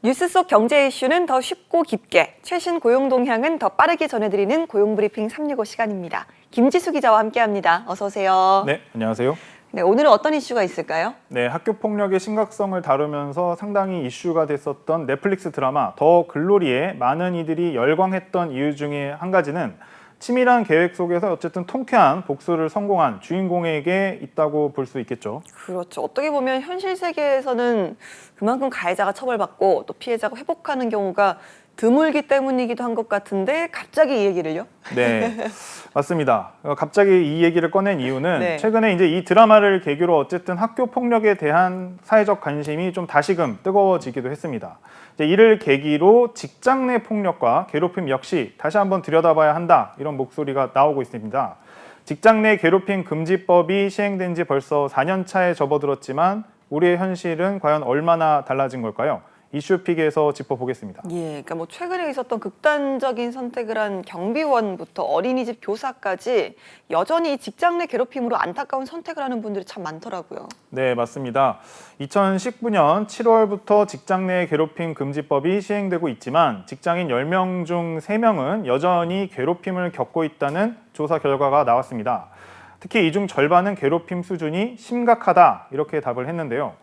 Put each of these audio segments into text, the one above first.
뉴스 속 경제 이슈는 더 쉽고 깊게, 최신 고용 동향은 더 빠르게 전해드리는 고용브리핑 365 시간입니다. 김지수 기자와 함께합니다. 어서 오세요. 네, 안녕하세요. 네, 오늘은 어떤 이슈가 있을까요? 네, 학교 폭력의 심각성을 다루면서 상당히 이슈가 됐었던 넷플릭스 드라마 더 글로리에 많은 이들이 열광했던 이유 중에 한 가지는 치밀한 계획 속에서 어쨌든 통쾌한 복수를 성공한 주인공에게 있다고 볼 수 있겠죠. 그렇죠. 어떻게 보면 현실 세계에서는 그만큼 가해자가 처벌받고 또 피해자가 회복하는 경우가 드물기 때문이기도 한 것 같은데 갑자기 이 얘기를요? 네, 맞습니다. 갑자기 이 얘기를 꺼낸 이유는 네. 최근에 이제 이 드라마를 계기로 어쨌든 학교 폭력에 대한 사회적 관심이 좀 다시금 뜨거워지기도 했습니다. 이제 이를 계기로 직장 내 폭력과 괴롭힘 역시 다시 한번 들여다봐야 한다, 이런 목소리가 나오고 있습니다. 직장 내 괴롭힘 금지법이 시행된 지 벌써 4년 차에 접어들었지만 우리의 현실은 과연 얼마나 달라진 걸까요? 이슈픽에서 짚어보겠습니다. 예, 그러니까 뭐 최근에 있었던 극단적인 선택을 한 경비원부터 어린이집 교사까지 여전히 직장 내 괴롭힘으로 안타까운 선택을 하는 분들이 참 많더라고요. 네, 맞습니다. 2019년 7월부터 직장 내 괴롭힘 금지법이 시행되고 있지만 직장인 10명 중 3명은 여전히 괴롭힘을 겪고 있다는 조사 결과가 나왔습니다. 특히 이 중 절반은 괴롭힘 수준이 심각하다, 이렇게 답을 했는데요.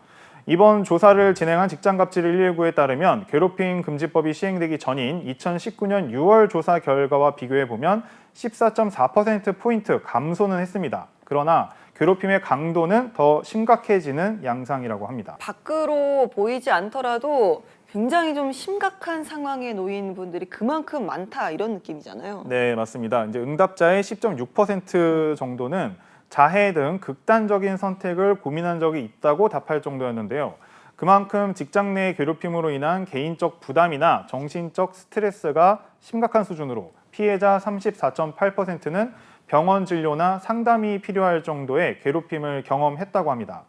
이번 조사를 진행한 직장갑질 119에 따르면 괴롭힘 금지법이 시행되기 전인 2019년 6월 조사 결과와 비교해보면 14.4%포인트 감소는 했습니다. 그러나 괴롭힘의 강도는 더 심각해지는 양상이라고 합니다. 밖으로 보이지 않더라도 굉장히 좀 심각한 상황에 놓인 분들이 그만큼 많다, 이런 느낌이잖아요. 네, 맞습니다. 이제 응답자의 10.6% 정도는 자해 등 극단적인 선택을 고민한 적이 있다고 답할 정도였는데요. 그만큼 직장 내 괴롭힘으로 인한 개인적 부담이나 정신적 스트레스가 심각한 수준으로 피해자 34.8%는 병원 진료나 상담이 필요할 정도의 괴롭힘을 경험했다고 합니다.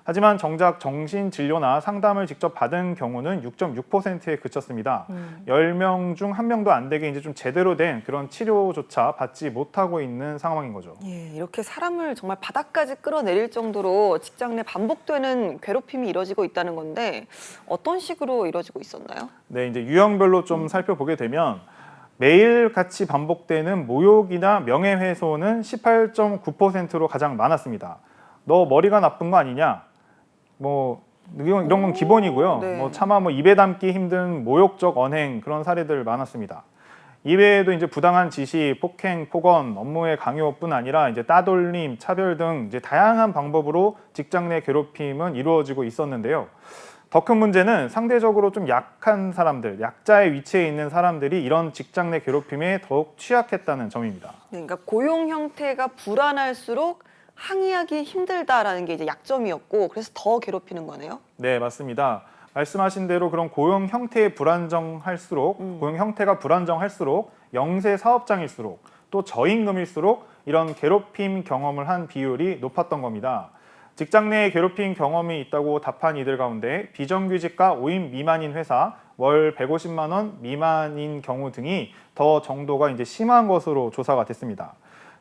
하지만 정작 정신 진료나 상담을 직접 받은 경우는 6.6%에 그쳤습니다. 10명 중 1명도 안 되게 이제 좀 제대로 된 그런 치료조차 받지 못하고 있는 상황인 거죠. 예, 이렇게 사람을 정말 바닥까지 끌어내릴 정도로 직장 내 반복되는 괴롭힘이 이뤄지고 있다는 건데 어떤 식으로 이뤄지고 있었나요? 네, 이제 유형별로 좀 살펴보게 되면 매일 같이 반복되는 모욕이나 명예훼손은 18.9%로 가장 많았습니다. 너 머리가 나쁜 거 아니냐? 뭐 이런 건 기본이고요. 네. 뭐 차마 뭐 입에 담기 힘든 모욕적 언행, 그런 사례들 많았습니다. 이외에도 이제 부당한 지시, 폭행, 폭언, 업무의 강요뿐 아니라 이제 따돌림, 차별 등 이제 다양한 방법으로 직장 내 괴롭힘은 이루어지고 있었는데요. 더 큰 문제는 상대적으로 좀 약한 사람들, 약자의 위치에 있는 사람들이 이런 직장 내 괴롭힘에 더욱 취약했다는 점입니다. 네, 그러니까 고용 형태가 불안할수록 항의하기 힘들다라는 게 이제 약점이었고 그래서 더 괴롭히는 거네요. 네, 맞습니다. 말씀하신 대로 그런 고용 형태가 불안정할수록 영세 사업장일수록 또 저임금일수록 이런 괴롭힘 경험을 한 비율이 높았던 겁니다. 직장 내에 괴롭힘 경험이 있다고 답한 이들 가운데 비정규직과 5인 미만인 회사, 월 150만 원 미만인 경우 등이 더 정도가 이제 심한 것으로 조사가 됐습니다.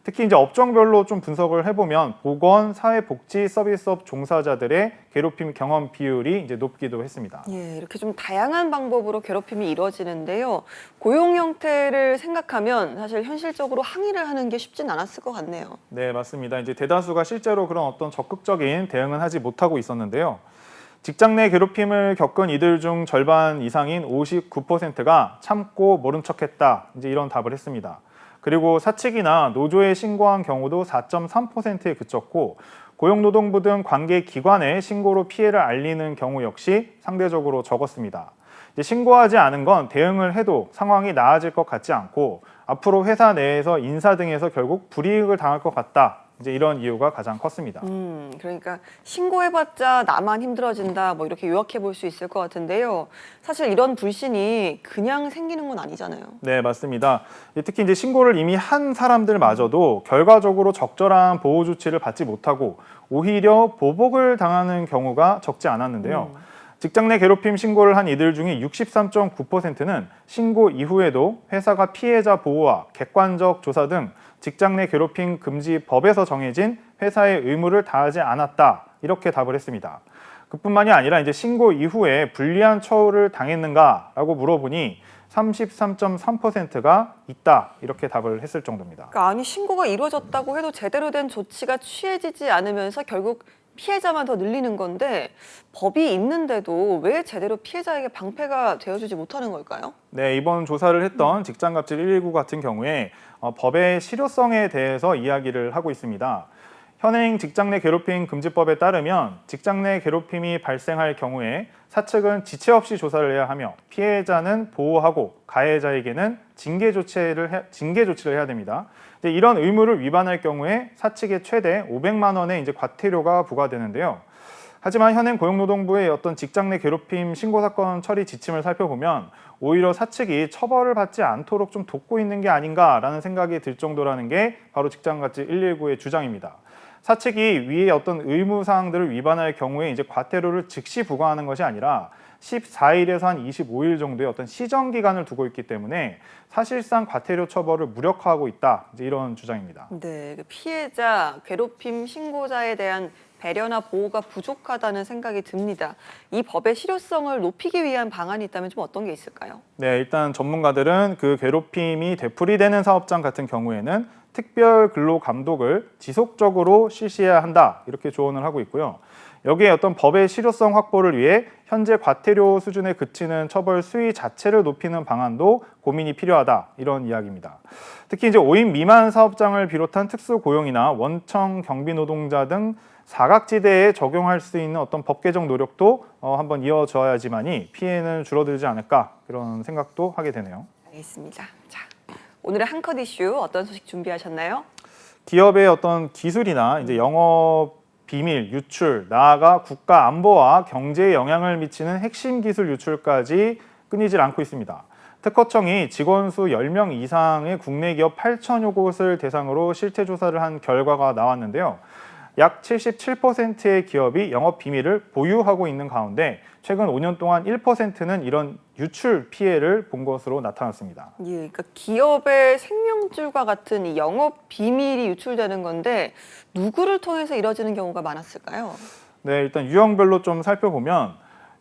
특히 이제 업종별로 좀 분석을 해보면 보건, 사회복지 서비스업 종사자들의 괴롭힘 경험 비율이 이제 높기도 했습니다. 예, 이렇게 좀 다양한 방법으로 괴롭힘이 이루어지는데요. 고용 형태를 생각하면 사실 현실적으로 항의를 하는 게 쉽진 않았을 것 같네요. 네, 맞습니다. 이제 대다수가 실제로 그런 어떤 적극적인 대응은 하지 못하고 있었는데요. 직장 내 괴롭힘을 겪은 이들 중 절반 이상인 59%가 참고 모른 척했다, 이제 이런 답을 했습니다. 그리고 사측이나 노조에 신고한 경우도 4.3%에 그쳤고 고용노동부 등 관계기관에 신고로 피해를 알리는 경우 역시 상대적으로 적었습니다. 이제 신고하지 않은 건 대응을 해도 상황이 나아질 것 같지 않고 앞으로 회사 내에서 인사 등에서 결국 불이익을 당할 것 같다, 이제 이런 이유가 가장 컸습니다. 그러니까 신고해봤자 나만 힘들어진다, 뭐 이렇게 요약해 볼 수 있을 것 같은데요. 사실 이런 불신이 그냥 생기는 건 아니잖아요. 네, 맞습니다. 특히 이제 신고를 이미 한 사람들마저도 결과적으로 적절한 보호 조치를 받지 못하고 오히려 보복을 당하는 경우가 적지 않았는데요. 직장 내 괴롭힘 신고를 한 이들 중에 63.9%는 신고 이후에도 회사가 피해자 보호와 객관적 조사 등 직장 내 괴롭힘 금지 법에서 정해진 회사의 의무를 다하지 않았다, 이렇게 답을 했습니다. 그뿐만이 아니라 이제 신고 이후에 불리한 처우를 당했는가라고 물어보니 33.3%가 있다 이렇게 답을 했을 정도입니다. 그러니까 아니 신고가 이루어졌다고 해도 제대로 된 조치가 취해지지 않으면서 결국 피해자만 더 늘리는 건데 법이 있는데도 왜 제대로 피해자에게 방패가 되어주지 못하는 걸까요? 네, 이번 조사를 했던 직장갑질 119 같은 경우에 법의 실효성에 대해서 이야기를 하고 있습니다. 현행 직장 내 괴롭힘 금지법에 따르면 직장 내 괴롭힘이 발생할 경우에 사측은 지체 없이 조사를 해야 하며 피해자는 보호하고 가해자에게는 징계 조치를 해야 됩니다. 이제 이런 의무를 위반할 경우에 사측에 최대 500만 원의 이제 과태료가 부과되는데요. 하지만 현행 고용노동부의 어떤 직장 내 괴롭힘 신고 사건 처리 지침을 살펴보면 오히려 사측이 처벌을 받지 않도록 좀 돕고 있는 게 아닌가라는 생각이 들 정도라는 게 바로 직장갑질 119의 주장입니다. 사측이 위의 어떤 의무 사항들을 위반할 경우에 이제 과태료를 즉시 부과하는 것이 아니라 14일에서 한 25일 정도의 어떤 시정 기간을 두고 있기 때문에 사실상 과태료 처벌을 무력화하고 있다. 이제 이런 주장입니다. 네, 그 피해자, 괴롭힘 신고자에 대한 배려나 보호가 부족하다는 생각이 듭니다. 이 법의 실효성을 높이기 위한 방안이 있다면 좀 어떤 게 있을까요? 네, 일단 전문가들은 그 괴롭힘이 되풀이되는 사업장 같은 경우에는 특별 근로 감독을 지속적으로 실시해야 한다. 이렇게 조언을 하고 있고요. 여기에 어떤 법의 실효성 확보를 위해 현재 과태료 수준에 그치는 처벌 수위 자체를 높이는 방안도 고민이 필요하다. 이런 이야기입니다. 특히 이제 5인 미만 사업장을 비롯한 특수 고용이나 원청 경비 노동자 등 사각지대에 적용할 수 있는 어떤 법 개정 노력도 한번 이어져야지만이 피해는 줄어들지 않을까 그런 생각도 하게 되네요. 알겠습니다. 자, 오늘의 한컷 이슈 어떤 소식 준비하셨나요? 기업의 어떤 기술이나 이제 영업 비밀 유출, 나아가 국가 안보와 경제에 영향을 미치는 핵심 기술 유출까지 끊이질 않고 있습니다. 특허청이 직원 수 10명 이상의 국내 기업 8천여 곳을 대상으로 실태 조사를 한 결과가 나왔는데요. 약 77%의 기업이 영업 비밀을 보유하고 있는 가운데 최근 5년 동안 1%는 이런 유출 피해를 본 것으로 나타났습니다. 예, 그러니까 기업의 생명줄과 같은 이 영업 비밀이 유출되는 건데 누구를 통해서 이뤄지는 경우가 많았을까요? 네, 일단 유형별로 좀 살펴보면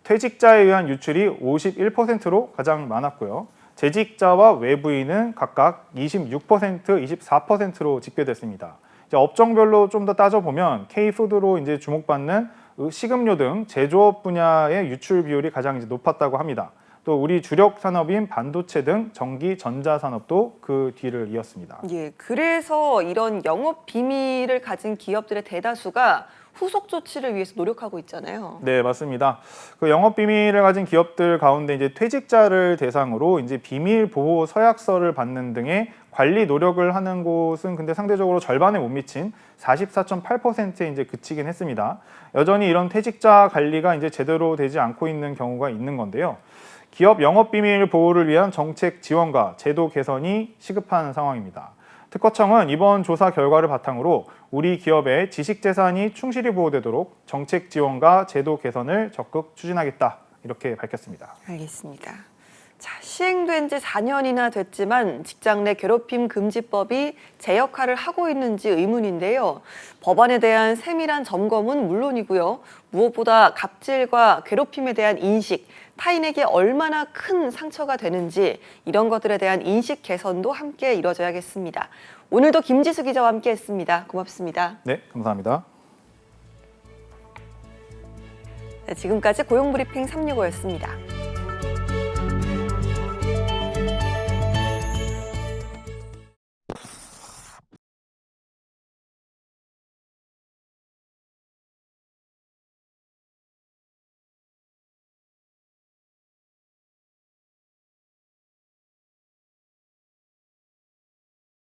퇴직자에 의한 유출이 51%로 가장 많았고요. 재직자와 외부인은 각각 26%, 24%로 집계됐습니다. 이제 업종별로 좀 더 따져보면 K푸드로 이제 주목받는 식음료 등 제조업 분야의 유출 비율이 가장 이제 높았다고 합니다. 또 우리 주력 산업인 반도체 등 전기 전자 산업도 그 뒤를 이었습니다. 예, 그래서 이런 영업 비밀을 가진 기업들의 대다수가 후속 조치를 위해서 노력하고 있잖아요. 네, 맞습니다. 그 영업 비밀을 가진 기업들 가운데 이제 퇴직자를 대상으로 이제 비밀 보호 서약서를 받는 등의 관리 노력을 하는 곳은 근데 상대적으로 절반에 못 미친 44.8%에 이제 그치긴 했습니다. 여전히 이런 퇴직자 관리가 이제 제대로 되지 않고 있는 경우가 있는 건데요. 기업 영업 비밀 보호를 위한 정책 지원과 제도 개선이 시급한 상황입니다. 특허청은 이번 조사 결과를 바탕으로 우리 기업의 지식재산이 충실히 보호되도록 정책 지원과 제도 개선을 적극 추진하겠다 이렇게 밝혔습니다. 알겠습니다. 자, 시행된 지 4년이나 됐지만 직장 내 괴롭힘 금지법이 제 역할을 하고 있는지 의문인데요. 법안에 대한 세밀한 점검은 물론이고요. 무엇보다 갑질과 괴롭힘에 대한 인식, 타인에게 얼마나 큰 상처가 되는지 이런 것들에 대한 인식 개선도 함께 이뤄져야겠습니다. 오늘도 김지수 기자와 함께했습니다. 고맙습니다. 네, 감사합니다. 네, 지금까지 고용브리핑 365였습니다.